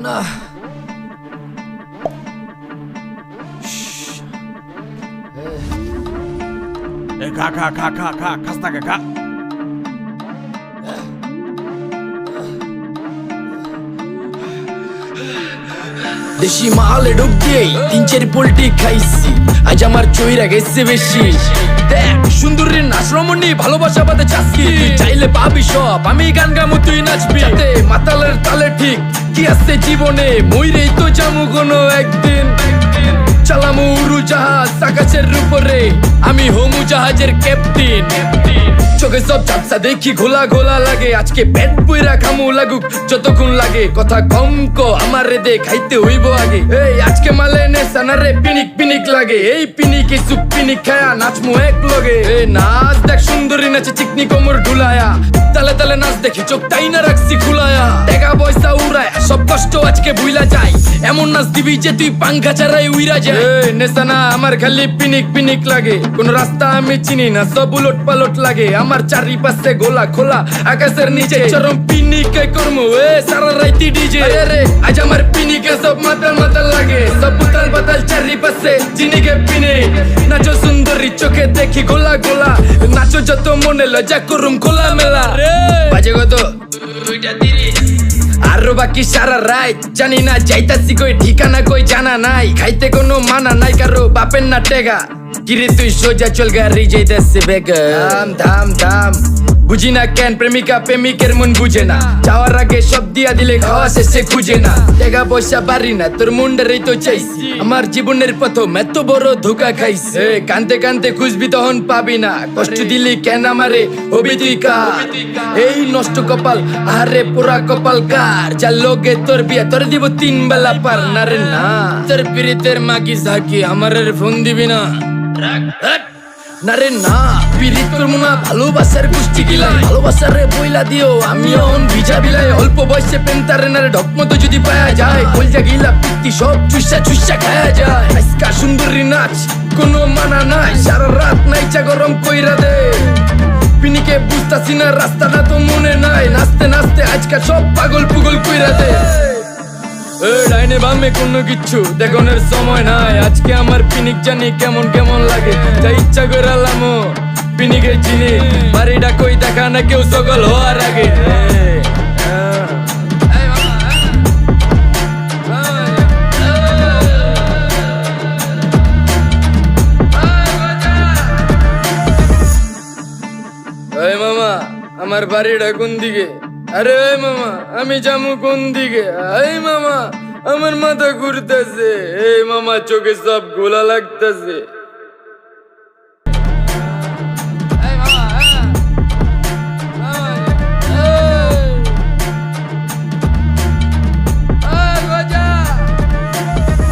না। খা খা খা খা খা খাস না খা। দেশি মালে ঢুক দিয়েই 3-4 পোল্ট্রি খাইছি, আজ আমার চইরা গেছে বেশি। দেখ সুন্দরীর নাচ রমণী, ভালোবাসা বাদে চাচ্ছি, চাইলে পাবি সব, আমি গান গামু তুই নাচবি। যাতে মাতালের তালে ঠিক কি আছে জীবনে, মইরেই তো জামু কোনো একদিন। চালামু উড়োজাহাজ আকাশের উপরে, আমি হোমু জাহাজের ক্যাপ্টেন। চোখে সব চাপসা দেখি ঘোলা ঘোলা লাগে, আজকে পেট পুইরা খামু লাগুক যতক্ষণ লাগে। কথা কম কো আমারে দে, খাইতে হইব আগে। এই আজকে মালে নেশা না রে, পিনিক পিনিক লাগে। এই পিনিকে সুপ পিনিক খায়া নাচমু এক লগে। এই নাচ দেখ সুন্দরী নাচে চিকনি কোমর ঢুলায়া, তালে তালে নাচ দেখি চোখ তাই না রাখছি খুলায়া। টাকা পয়সা উড়ায় সব কষ্ট আজকে ভুইলা যায়, এমন নাচ দিবি যে তুই পাঙ্খা ছাড়াই উইরা যায়। নেশা না আমার খালি পিনিক পিনিক লাগে, কোন রাস্তা আমি চিনি না, সব উলট পালট লাগে। আমার চারিপাশে গোলা খোলা আকাশের নিচে, চরম পিনিকে করমু সারা রাইতি ডিজে। রে আজ আমার পিনিকে সব মাতাল মাতাল লাগে, সব উতাল পাতাল চারিপাশে চিনিকে পিনে। নাচো সুন্দরী চোখে দেখি গোলা গোলা, নাচো যত মনে লজা করুম খোলা মেলা। বাজে কত 2:30, আরো বাকি সারা রাত জানি না যাইতাছি কই, ঠিকানা কই জানা নাই। খাইতে কোনো মানা নাই কারো বাপের না টেগা, কিরে তুই সোজা চল গাড়ি যাইতাছে বেগা। ধাম ধাম ধাম বুঝি না কেন প্রেমিকা প্রেমিকের মন বুঝে না, যাওয়ার আগে সব দিয়া দিলে খাওয়া শেষে খুঁজে না। টাকা পয়সা বাড়ি না তোর মুন্ডারেই তো চাইছি, আমার জীবনের প্রথম এত বড় ধোকা খাইছে। কানতে কানতে খুঁজবি তখন পাবি না, কষ্ট দিলি কেন আমারে হবি তুই কার। এই নষ্ট কপাল আরে পুরা কপাল কার, যার লোকে তোর বিয়া তোর দিব 3 বেলা পার না রে না। তোর পিরিতের মাগি সাকি আমারে ফোন দিবি না না রে না। পিরিত করবো না ভালোবাসার গোষ্ঠী গিলাই, ভালোবাসারে বইলা দিও আমি অন ভিজা বিলাই। অল্প বয়সে পেন্টারে না রে ঢকমতো যদি পায়া যায়, কলজা গিলা পিত্তি সব চুষা চুষা খায়া যায়। আজকা সুন্দরী নাচ কোনো মানা নাই, সারা রাত নাইচা গরম কইরা দে। পিনিকে বুঝতাছি না রাস্তাটা তো মনে নাই, নাচতে নাচতে আজকা সব পাগল পুগল কইরা দে। ডাইনে বামে কোনো কিচ্ছু দেখনের সময় নাই, আজকে আমার পিনিক জানি কেমন কেমন লাগে। যা ইচ্ছা করে লামো পিনিকে চিনি, বাড়িটা কই দেখা না কেউ সকল হওয়ার আগে। এই মামা আমার বাড়িটা কোন দিকে? আরে মামা আমি যামু কোন দিকে? এই মামা আমার মাথা ঘুরতেছে, এই মামা চোখে সব গোলা লাগতেছে।